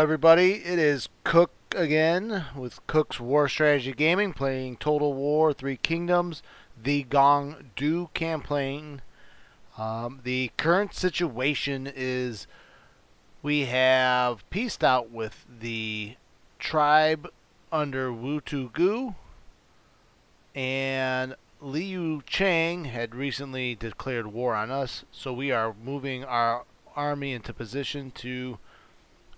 everybody, it is Cook again with Cook's War Strategy Gaming, playing Total War 3 Kingdoms, the Gong Du campaign. The current situation is we have peaced out with the tribe under Wu Tu Gu, and Liu Zhang had recently declared war on us, so we are moving our army into position to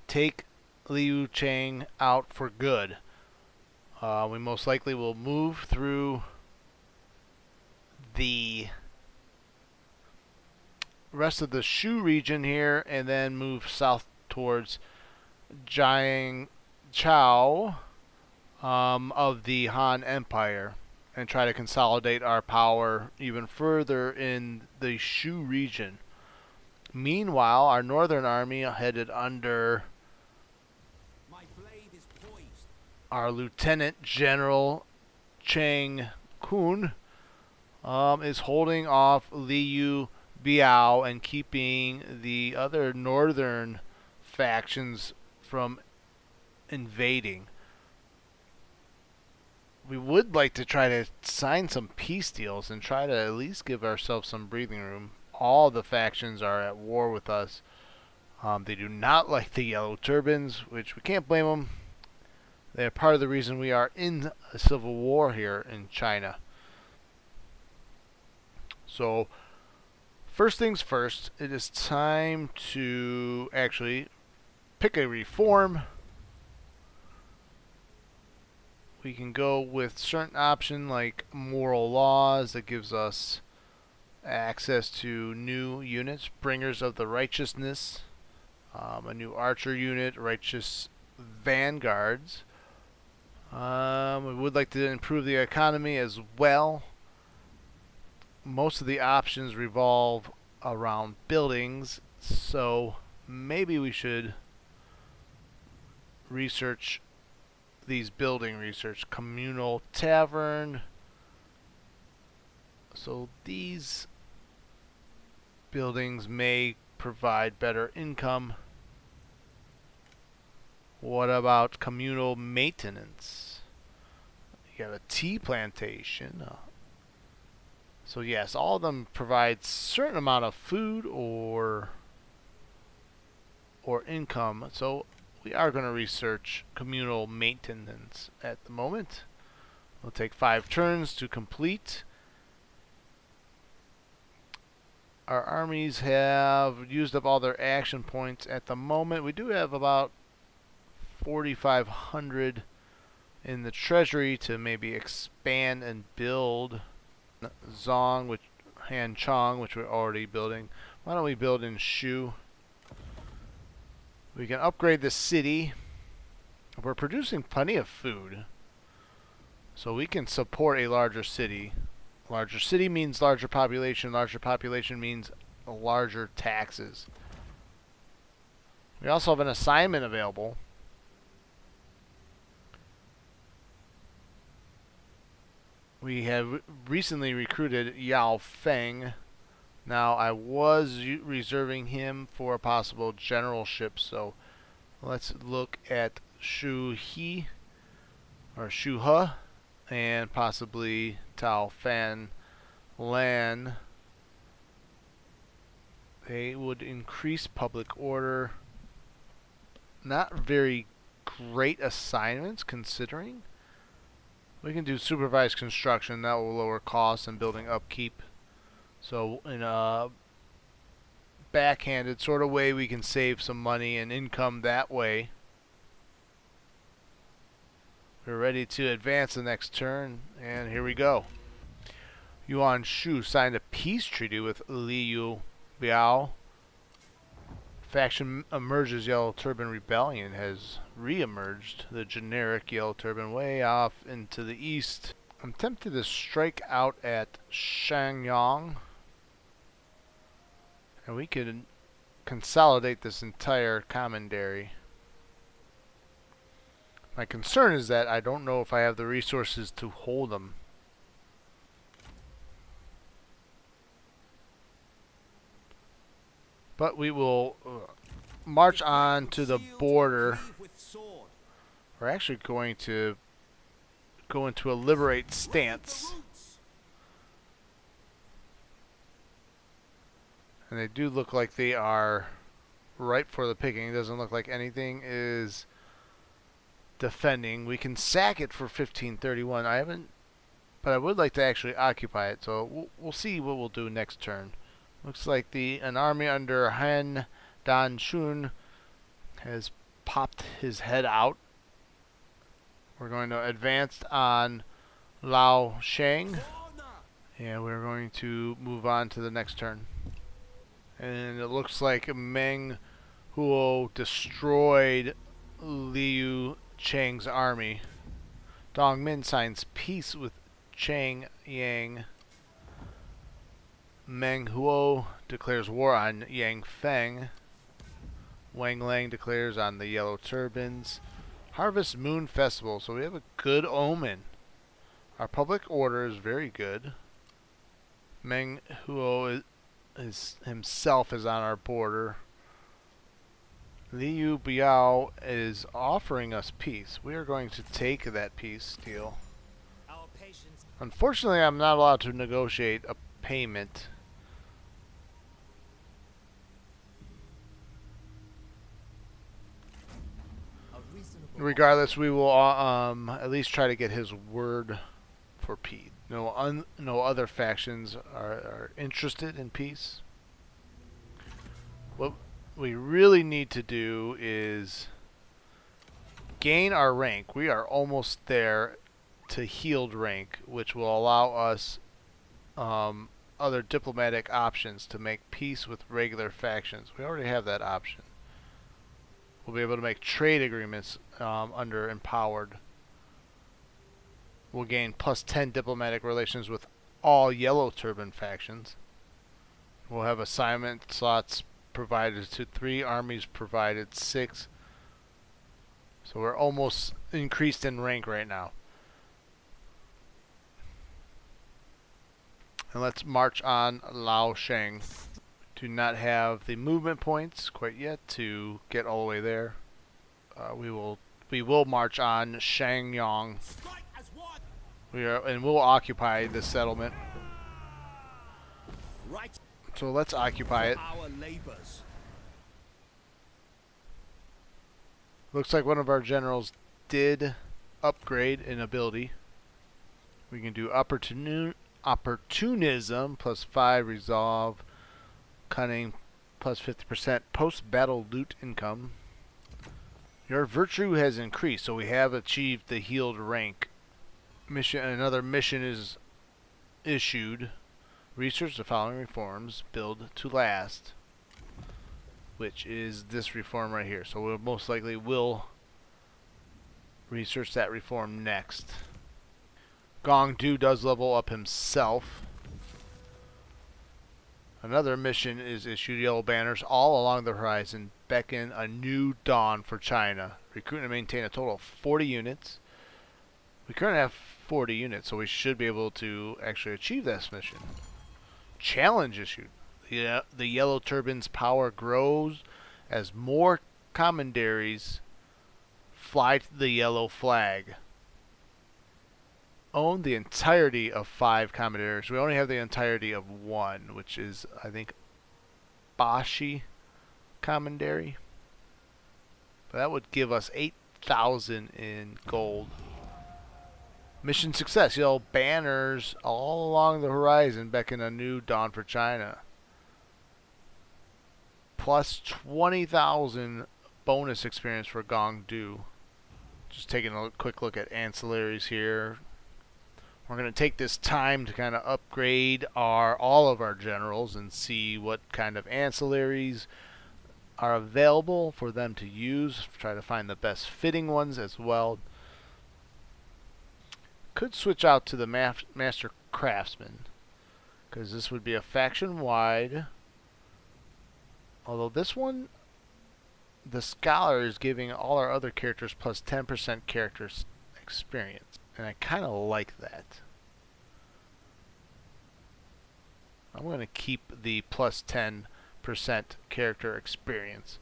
take Liu Zhang out for good. We most likely will move through the rest of the Shu region here and then move south towards Jiang Chao of the Han Empire and try to consolidate our power even further in the Shu region. Meanwhile, our northern army, headed under our Lieutenant General Zheng Cun, is holding off Liu Biao and keeping the other northern factions from invading. We would like to try to sign some peace deals and try to at least give ourselves some breathing room. All the factions are at war with us. They do not like the yellow turbans, which we can't blame them. They're part of the reason we are in a civil war here in China. So, first things first, it is time to actually pick a reform. We can go with certain option like moral laws that gives us access to new units, bringers of the righteousness, a new archer unit, righteous vanguards. We would like to improve the economy as well. Most of the options revolve around buildings, so maybe we should research these building research. Communal tavern. So these buildings may provide better income. What about communal maintenance? You have a tea plantation. So yes, all of them provide certain amount of food or income. So we are going to research communal maintenance at the moment. We'll take 5 turns to complete. Our armies have used up all their action points at the moment. We do have about 4,500 in the treasury to maybe expand and build. Zong, which Hanchong, which we're already building. Why don't we build in Shu? We can upgrade the city. We're producing plenty of food, so we can support a larger city. Larger city means larger population. Larger population means larger taxes. We also have an assignment available. We have recently recruited Yao Feng. Now, I was reserving him for a possible generalship, so let's look at Shu He, or Shu He, and possibly Tao Fan Lan. They would increase public order. Not very great assignments, considering. We can do supervised construction. That will lower costs and building upkeep. So in a backhanded sort of way, we can save some money and income that way. We're ready to advance the next turn, and here we go. Yuan Shu signed a peace treaty with Liu Biao. Faction emerges. Yellow Turban Rebellion has re-emerged. The generic Yellow Turban way off into the east. I'm tempted to strike out at Shangyong, and we could consolidate this entire commandery. My concern is that I don't know if I have the resources to hold them. But we will march on to the border. We're actually going to go into a liberate stance. And they do look like they are ripe for the picking. It doesn't look like anything is defending. We can sack it for 1531. I haven't, but I would like to actually occupy it. So we'll see what we'll do next turn. Looks like an army under Han Dan Shun has popped his head out. We're going to advance on Lao Shang, and we're going to move on to the next turn. And it looks like Meng Huo destroyed Liu Chang's army. Dong Min signs peace with Chang Yang. Meng Huo declares war on Yang Feng. Wang Lang declares on the Yellow Turbans. Harvest Moon Festival. So we have a good omen. Our public order is very good. Meng Huo himself is on our border. Liu Biao is offering us peace. We are going to take that peace deal. Unfortunately, I'm not allowed to negotiate a payment. Regardless, we will at least try to get his word for peace. No other factions are interested in peace. What we really need to do is gain our rank. We are almost there to healed rank, which will allow us other diplomatic options to make peace with regular factions. We already have that option. We'll be able to make trade agreements under empowered. We'll gain plus 10 diplomatic relations with all Yellow Turban factions. We'll have assignment slots provided to 3, armies provided 6. So we're almost increased in rank right now. And let's march on Lao Shang. Do not have the movement points quite yet to get all the way there. We will march on Shangyong. We'll occupy this settlement. So let's occupy it. Looks like one of our generals did upgrade in ability. We can do opportunism plus 5 resolve, cunning plus 50% post-battle loot income. Your virtue has increased, so we have achieved the healed rank. Another mission is issued. Research the following reforms. Build to last. Which is this reform right here. So we'll most likely will research that reform next. Gong does level up himself. Another mission is issued. Yellow banners all along the horizon beckon a new dawn for China. Recruit and maintain a total of 40 units. We currently have 40 units, so we should be able to actually achieve this mission. Challenge issued. The Yellow Turban's power grows as more commanderies fly to the yellow flag. Own the entirety of 5 commanderies. We only have the entirety of 1, which is, I think, Bashi Commandery. But that would give us 8,000 in gold. Mission success. Yellow banners all along the horizon beckon a new dawn for China. Plus 20,000 bonus experience for Gong Du. Just taking a quick look at ancillaries here. We're going to take this time to kind of upgrade all of our generals and see what kind of ancillaries are available for them to use. Try to find the best fitting ones as well. Could switch out to the Master Craftsman, because this would be a faction-wide. Although this one, the Scholar is giving all our other characters plus 10% character experience. And I kind of like that. I'm going to keep the plus 10% character experience.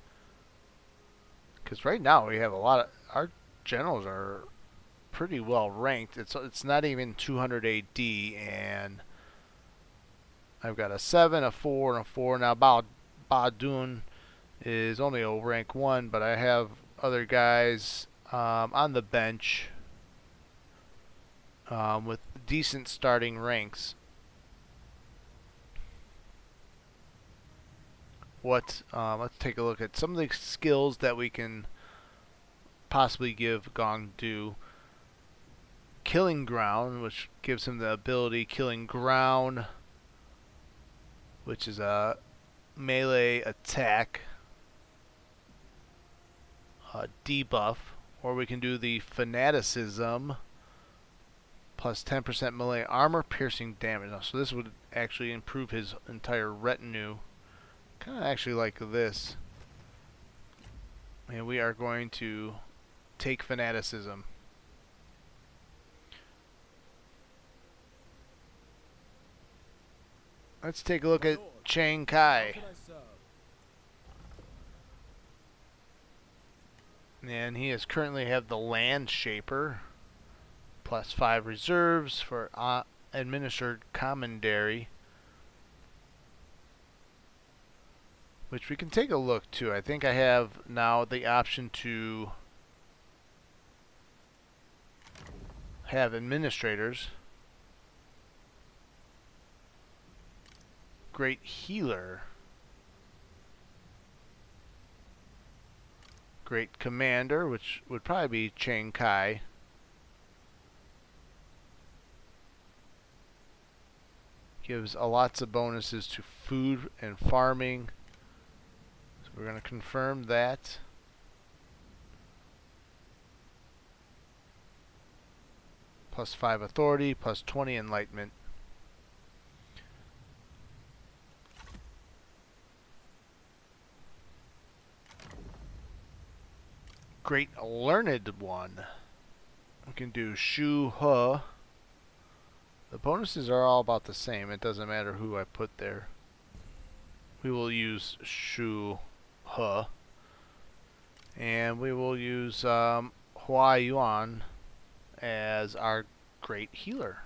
Because right now we have a lot of our generals are pretty well ranked. It's not even 200 AD, and I've got a 7, a 4, and a 4. Now Ba Dun is only a rank 1, but I have other guys on the bench with decent starting ranks. Let's take a look at some of the skills that we can possibly give Gong Do. Killing ground, which gives him the ability killing ground, which is a melee attack debuff, or we can do the fanaticism plus 10% melee armor piercing damage. So this would actually improve his entire retinue. Kind of actually like this. And we are going to take fanaticism. Let's take a look at Chiang Kai. And he is currently have the Land Shaper. Plus 5 reserves for administered commandery. Which we can take a look to. I think I have now the option to have administrators. Great healer. Great commander, which would probably be Chiang Kai. Gives lots of bonuses to food and farming. So we're going to confirm that. Plus 5 authority, plus 20 enlightenment. Great learned one. We can do Shu He. The bonuses are all about the same. It doesn't matter who I put there. We will use Shu He. And we will use Hua Yuan as our great healer.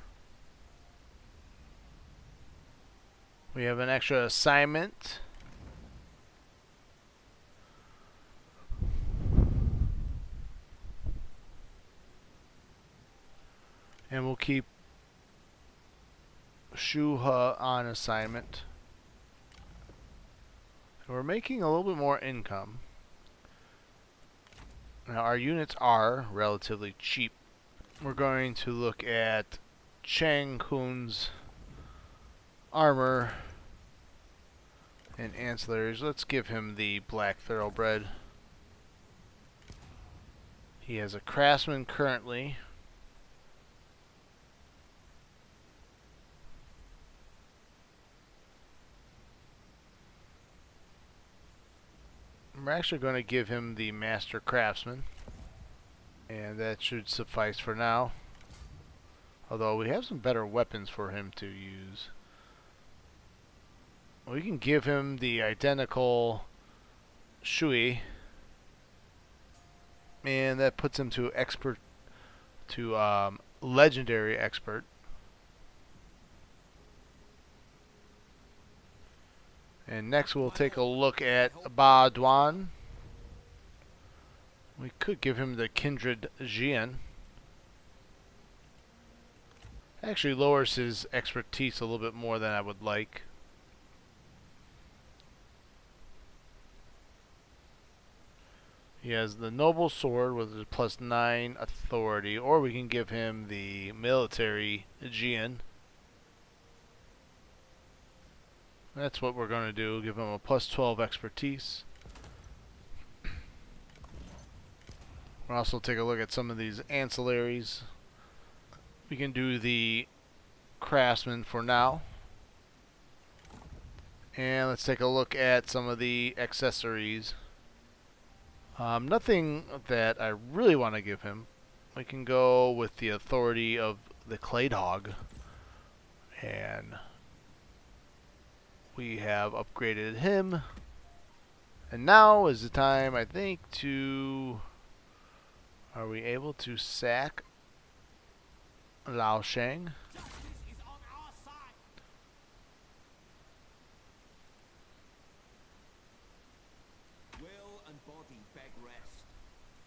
We have an extra assignment. And we'll keep Shu He on assignment. We're making a little bit more income. Now our units are relatively cheap. We're going to look at Zheng Cun's armor and ancillaries. Let's give him the Black Thoroughbred. He has a craftsman currently. We're actually going to give him the Master Craftsman, and that should suffice for now. Although we have some better weapons for him to use. We can give him the identical Shui, and that puts him to expert, to legendary expert. And next we'll take a look at Ba Duan. We could give him the Kindred Jian. Actually lowers his expertise a little bit more than I would like. He has the Noble Sword with a plus 9 authority, or we can give him the Military Jian. That's what we're going to do. Give him a plus 12 expertise. We'll also take a look at some of these ancillaries. We can do the Craftsman for now. And let's take a look at some of the accessories. Nothing that I really want to give him. We can go with the authority of the Clay Dog. And we have upgraded him And now is the time, I think, to... Are we able to sack Lao Sheng? Will and body beg rest.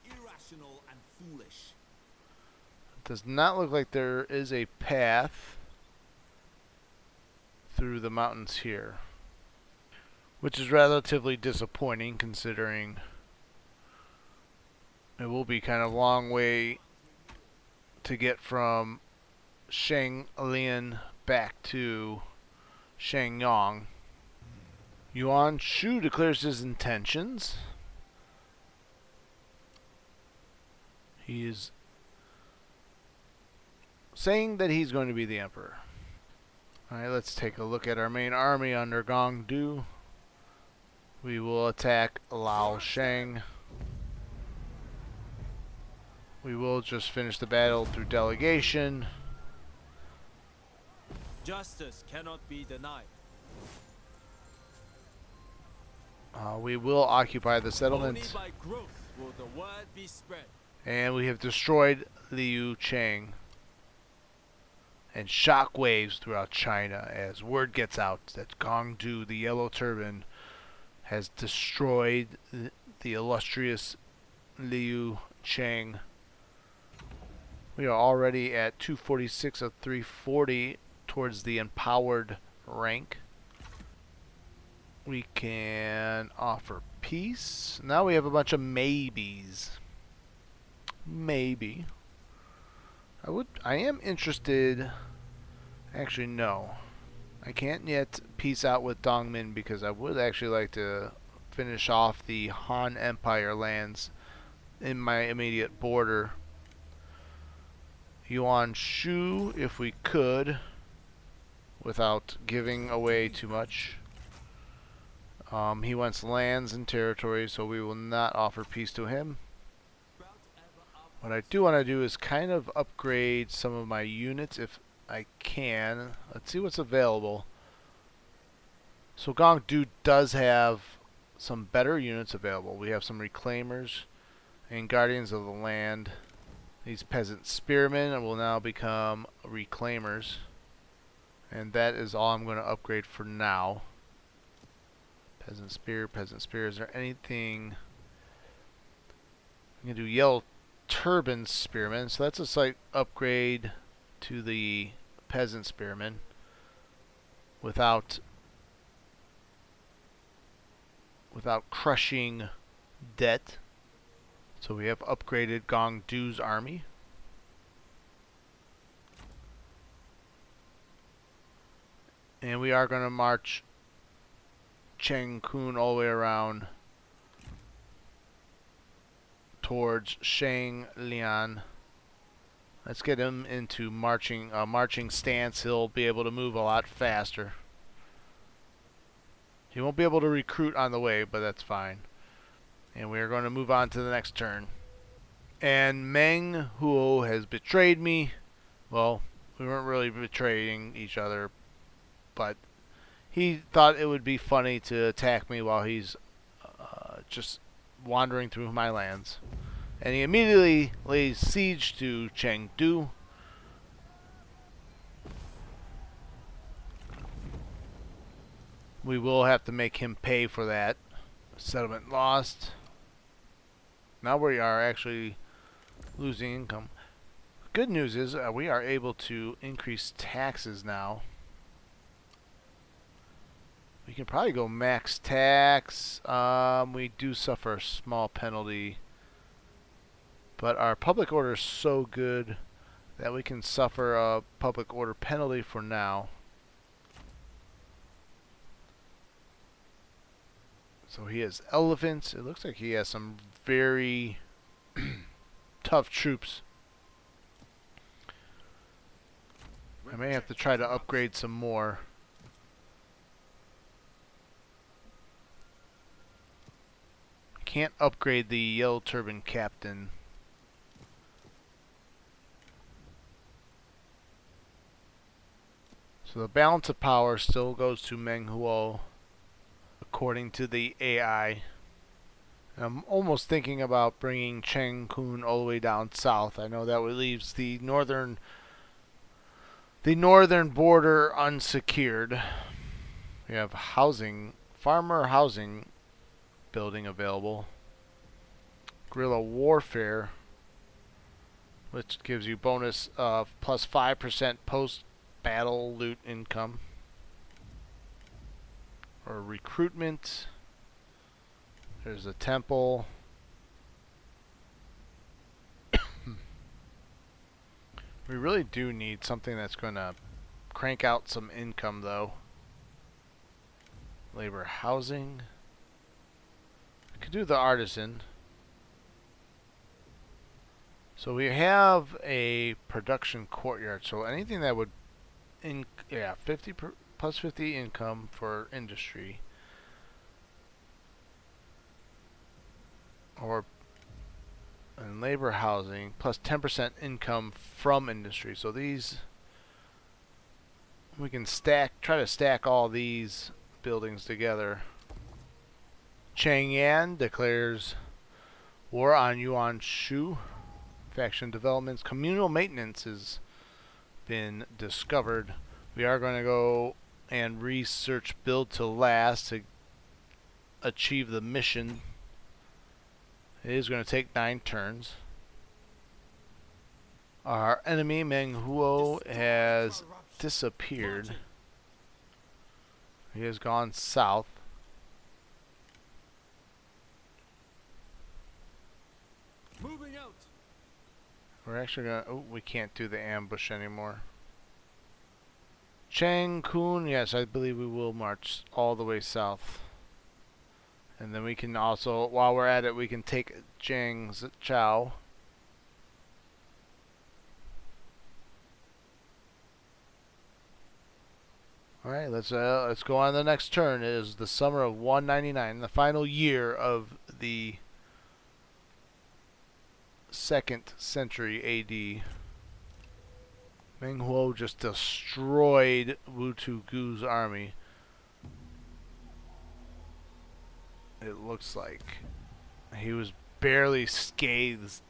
Irrational and foolish. It does not look like there is a path through the mountains here, which is relatively disappointing considering it will be kind of a long way to get from Shanglian back to Shangyong. Yuan Shu declares his intentions. He is saying that he's going to be the emperor. Alright, let's take a look at our main army under Gong Du. We will attack Lao Sheng. We will just finish the battle through delegation. Justice cannot be denied. We will occupy the settlement. Only by growth will the word be spread. And we have destroyed Liu Chang. And shockwaves throughout China as word gets out that Gong Du, the Yellow Turban, has destroyed the illustrious Liu Chang. We are already at 246 of 340 towards the empowered rank. We can offer peace. Now we have a bunch of maybes. Maybe. I am interested. Actually, no. I can't yet peace out with Dongmin because I would actually like to finish off the Han Empire lands in my immediate border. Yuan Shu, if we could, without giving away too much. He wants lands and territories, so we will not offer peace to him. What I do want to do is kind of upgrade some of my units if I can. Let's see what's available. So Gong Du does have some better units available. We have some Reclaimers and Guardians of the Land. These Peasant Spearmen will now become Reclaimers. And that is all I'm going to upgrade for now. Peasant Spear, Peasant Spear. Is there anything... I'm going to do Yellow Turban Spearmen. So that's a slight upgrade to the Peasant Spearmen without crushing debt. So we have upgraded Gong Du's army. And we are going to march Zheng Cun all the way around towards Shanglian. Let's get him into marching stance. He'll be able to move a lot faster. He won't be able to recruit on the way, but that's fine. And we are going to move on to the next turn. And Meng Huo has betrayed me. Well, we weren't really betraying each other, but he thought it would be funny to attack me while he's just wandering through my lands. And he immediately lays siege to Chengdu. We will have to make him pay for that. Settlement lost. Now we are actually losing income. Good news is we are able to increase taxes now. We can probably go max tax. We do suffer a small penalty. But our public order is so good that we can suffer a public order penalty for now. So he has elephants. It looks like he has some very tough troops. I may have to try to upgrade some more. Can't upgrade the Yellow Turban Captain. So the balance of power still goes to Meng Huo, according to the AI. I'm almost thinking about bringing Zheng Cun all the way down south. I know that leaves the northern border unsecured. We have housing, farmer housing building available. Guerrilla warfare, which gives you bonus of plus 5% post-battle loot income. Or recruitment. There's a temple. We really do need something that's going to crank out some income, though. Labor housing. I could do the artisan. So we have a production courtyard. So anything that would, 50 plus 50 income for industry, or and labor housing plus 10% income from industry. So these we can try to stack all these buildings together. Chang'an declares war on Yuan Shu. Faction developments. Communal maintenance has been discovered. We are going to go and research build to last to achieve the mission. It is going to take 9 turns. Our enemy Meng Huo has disappeared. He has gone south. Moving out. We're actually going to... Oh, we can't do the ambush anymore. Zheng Cun, yes, I believe we will march all the way south. And then we can also, while we're at it, we can take Zhang Zhao. Alright, let's go on to the next turn. It is the summer of 199, the final year of the 2nd century AD. Meng Huo just destroyed Wu Tugu's army. It looks like he was barely scathed.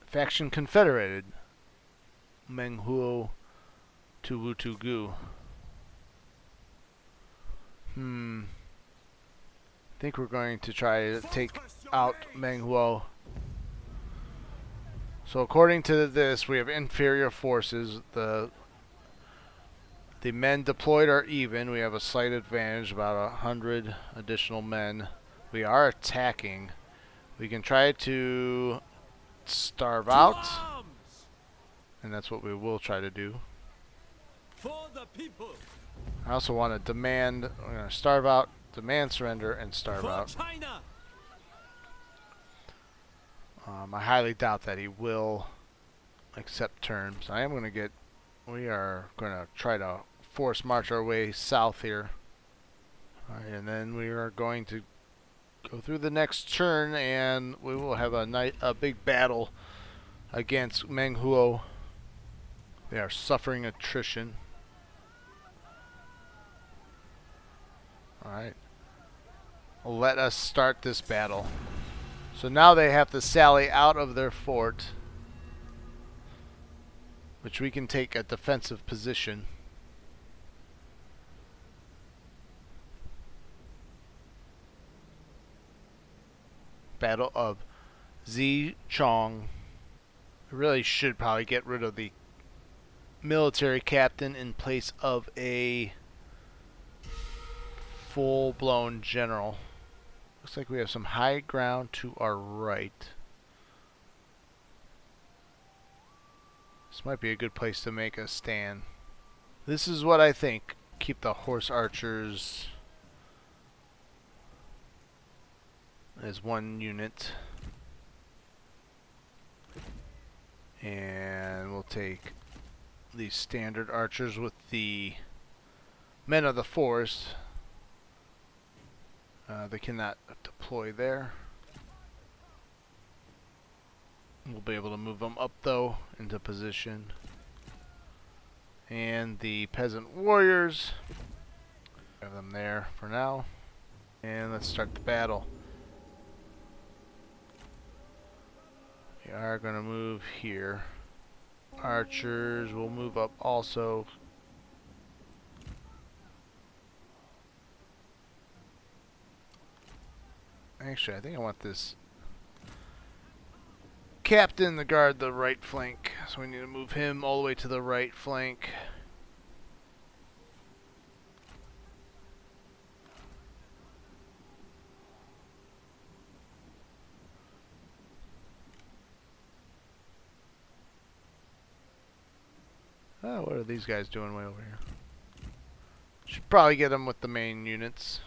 Faction confederated. Meng Huo to Wu Tugu. I think we're going to try to take out Meng Huo. So according to this, we have inferior forces. The men deployed are even. We have a slight advantage, about 100 additional men. We are attacking. We can try to starve out, and that's what we will try to do. For the people. I also want to demand, we're going to starve out, demand surrender, and starve For out. China. I highly doubt that he will accept terms. We are going to try to force march our way south here. Alright, and then we are going to go through the next turn, and we will have a big battle against Meng Huo. They are suffering attrition. Alright. Let us start this battle. So now they have to sally out of their fort, which we can take a defensive position. Battle of Zizhong. I really should probably get rid of the military captain in place of a full-blown general. Looks like we have some high ground to our right. This might be a good place to make a stand. This is what I think. Keep the horse archers as one unit. And we'll take the standard archers with the men of the forest. They cannot deploy there. We'll be able to move them up, though, into position. And the peasant warriors, have them there for now. And let's start the battle. We are going to move here. Archers will move up also. Actually, I think I want this captain to guard the right flank. So we need to move him all the way to the right flank. Oh, what are these guys doing way over here? Should probably get them with the main units.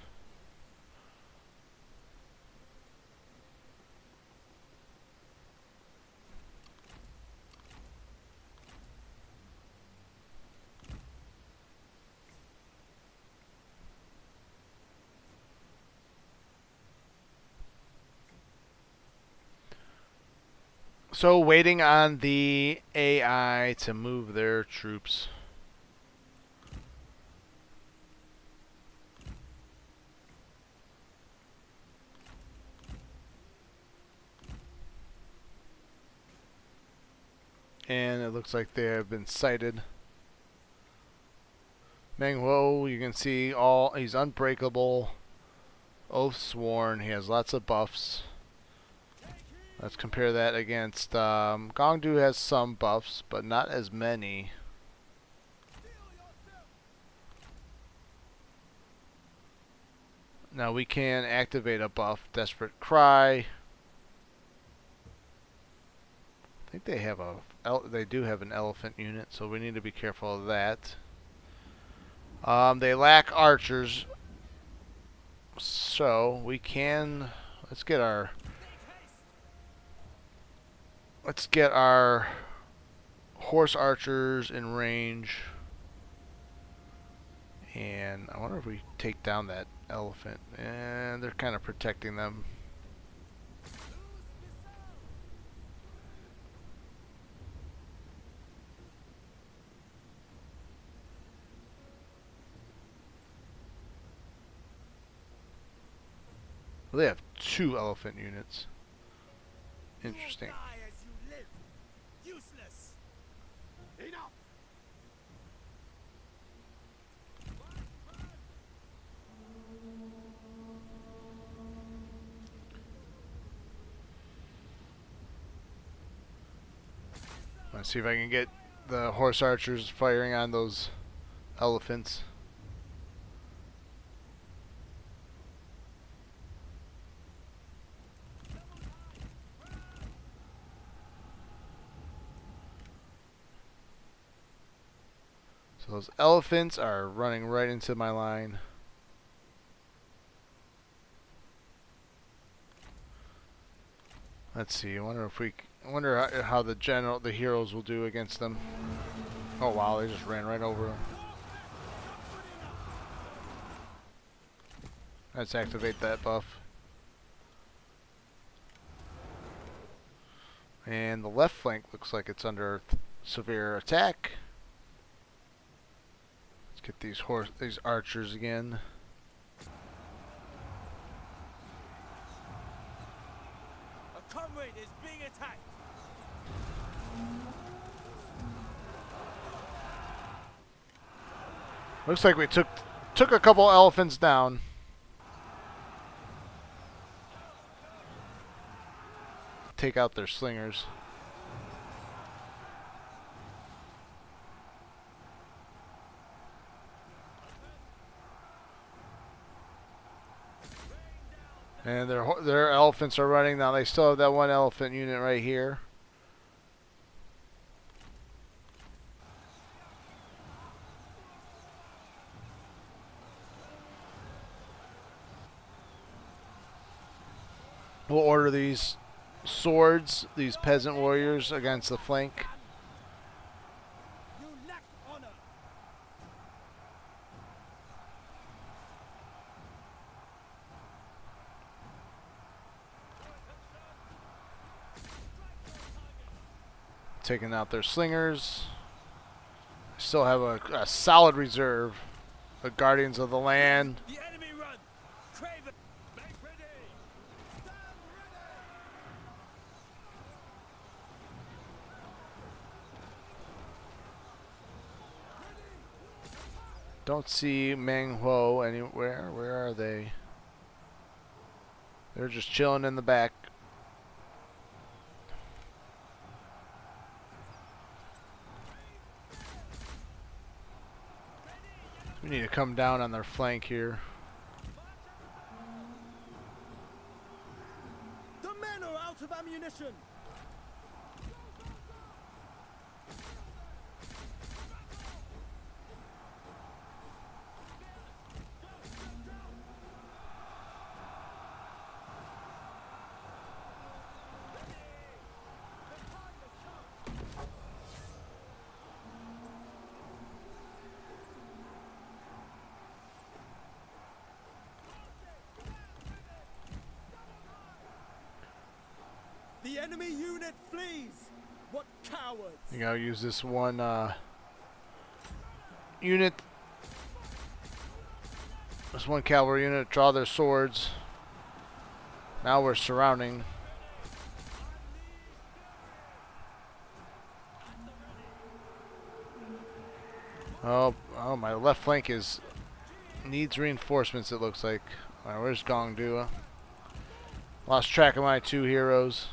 So waiting on the AI to move their troops. And it looks like they have been sighted. Meng Huo, you can see he's unbreakable. Oath sworn, he has lots of buffs. Let's compare that against Gong has some buffs, but not as many. Now we can activate a buff, Desperate Cry. I think they do have an elephant unit, so we need to be careful of that. They lack archers, so we can let's get our horse archers in range. And I wonder if we take down that elephant. And they're kind of protecting them. Well, they have 2 elephant units. Interesting. Let's see if I can get the horse archers firing on those elephants. So those elephants are running right into my line. Let's see. I wonder how the heroes will do against them. Oh wow, they just ran right over them. Let's activate that buff. And the left flank looks like it's under severe attack. Let's get these archers again. A comrade is being attacked. Looks like we took a couple elephants down. Take out their slingers. And their elephants are running now. They still have that one elephant unit right here. We'll order these swords, these peasant warriors, against the flank. You lack honor. Taking out their slingers. Still have a solid reserve. The Guardians of the Land. The enemy run. Craven. Don't see Meng Huo anywhere. Where are they? They're just chilling in the back. We need to come down on their flank here. The men are out of ammunition. The enemy unit flees. What cowards! I think I'll use this one unit. This one cavalry unit. Draw their swords. Now we're surrounding. Oh, my left flank needs reinforcements. It looks like. All right, where's Gong Dua? Lost track of my two heroes.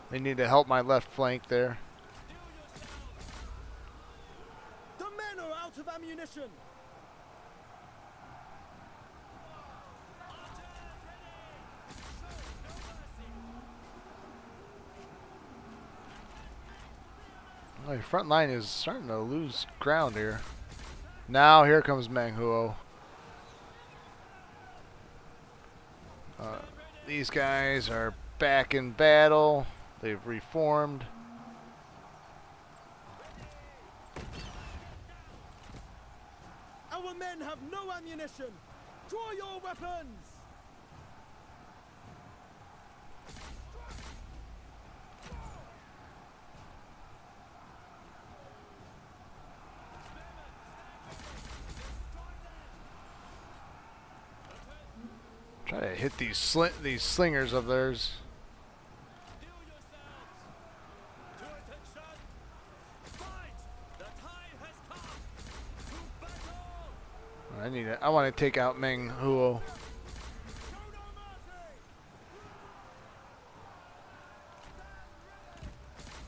They need to help my left flank there. The men are out of ammunition. Oh, your front line is starting to lose ground here. Now here comes Meng Huo. These guys are back in battle. They've reformed. Our men have no ammunition. Draw your weapons. Try to hit these slingers of theirs. I want to take out Meng Huo.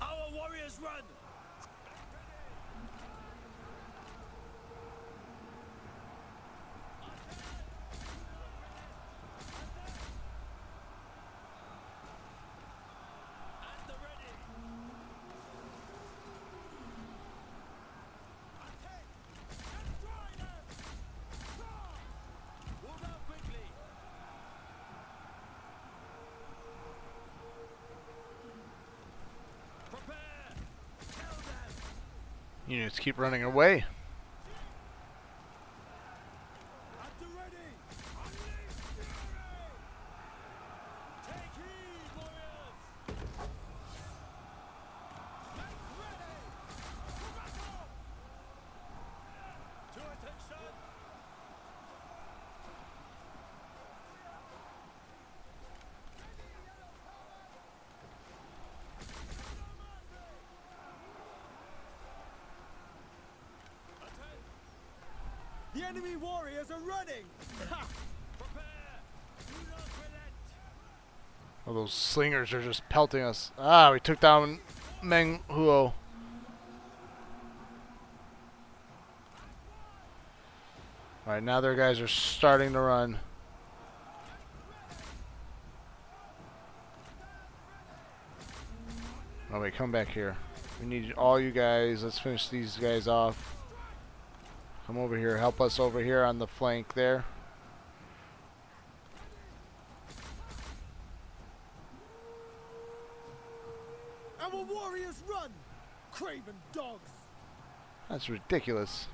Our warriors run. Units keep running away. At the ready. Unleash fury. Take heed, warriors. Make ready. To battle. To attention. The enemy warriors are running! Ha! Prepare! Do not relent! Oh, those slingers are just pelting us. Ah, we took down Meng Huo. Alright, now their guys are starting to run. Oh wait, come back here. We need all you guys. Let's finish these guys off. Come over here. Help us over here on the flank there. Our warriors run! Craven dogs! That's ridiculous.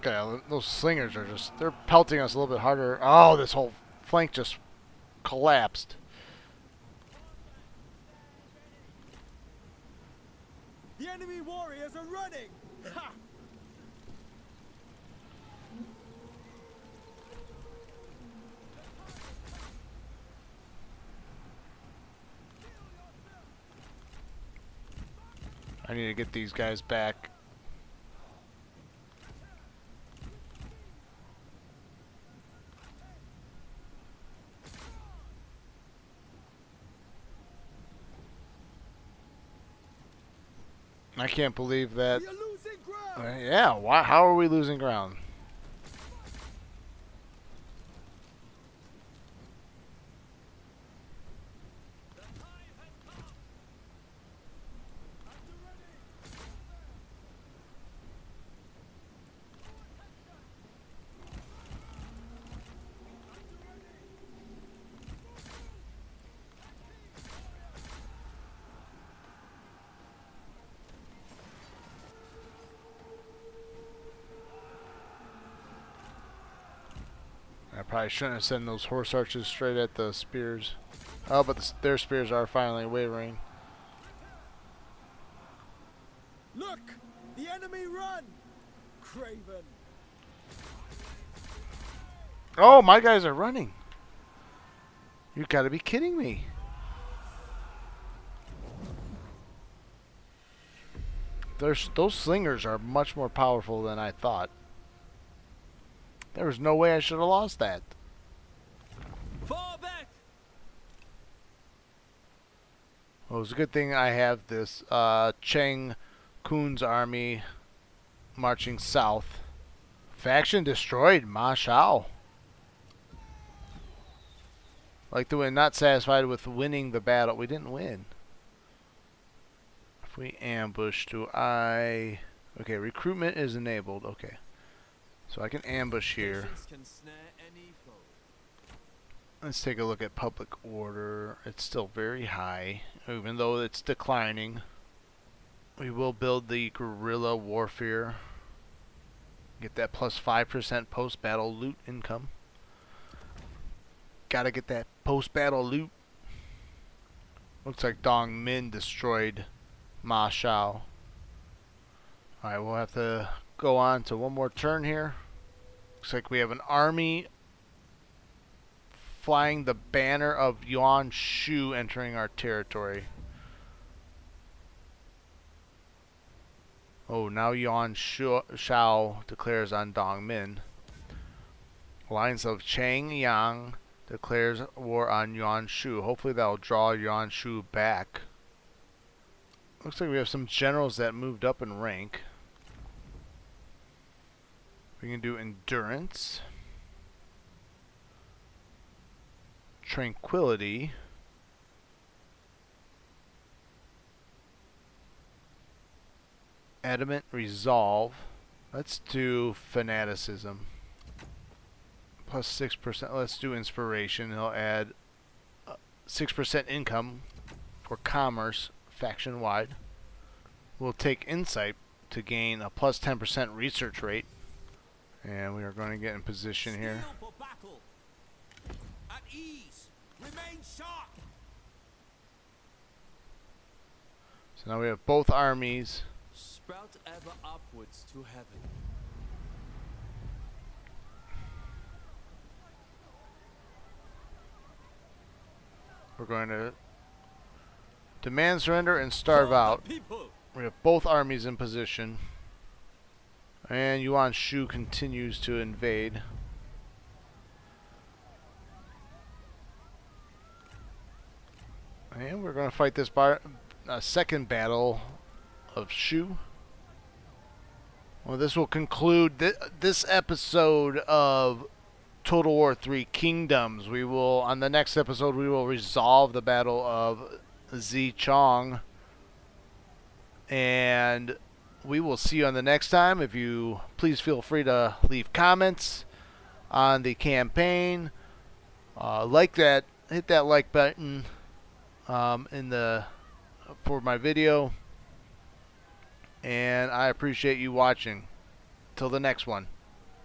Okay, those slingers are they're pelting us a little bit harder. Oh, this whole flank just collapsed. The enemy warriors are running! Ha! I need to get these guys back. I can't believe that. We are losing ground! Yeah, why? How are we losing ground? I probably shouldn't have sent those horse archers straight at the spears. Oh, but their spears are finally wavering. Look! The enemy run! Craven! Oh, my guys are running. You gotta be kidding me. Those slingers are much more powerful than I thought. There was no way I should have lost that. Fall back! Well, it's a good thing I have this Zheng Cun's army marching south. Faction destroyed, Ma Shao. Like the win, not satisfied with winning the battle. We didn't win. If we ambush, do I... Okay, recruitment is enabled. Okay. So I can ambush here. Patience can snare any foe. Let's take a look at public order. It's still very high, even though it's declining. We will build the guerrilla warfare. Get that plus 5% post-battle loot income. Gotta get that post-battle loot. Looks like Dong Min destroyed Ma Shao. Alright, we'll have to go on to one more turn here. Looks like we have an army flying the banner of Yuan Shu entering our territory. Oh, now Yuan Shao declares on Dong Min. Alliance of Shangyong declares war on Yuan Shu. Hopefully that'll draw Yuan Shu back. Looks like we have some generals that moved up in rank. We can do endurance, tranquility, adamant resolve. Let's do fanaticism. Plus 6%. Let's do inspiration. It'll add 6% income for commerce faction wide. We'll take insight to gain a plus 10% research rate. And we are going to get in position here. Steel for battle. At ease. Remain sharp. So now we have both armies. Sprout ever upwards to heaven. We're going to demand surrender and starve For the out. people. We have both armies in position. And Yuan Shu continues to invade. And we're going to fight this second battle of Shu. Well, this will conclude this episode of Total War 3 Kingdoms. We will, on the next episode, we will resolve the Battle of Zizhong. And we will see you on the next time. If you please feel free to leave comments on the campaign. Like that, hit that like button for my video. And I appreciate you watching. Till the next one.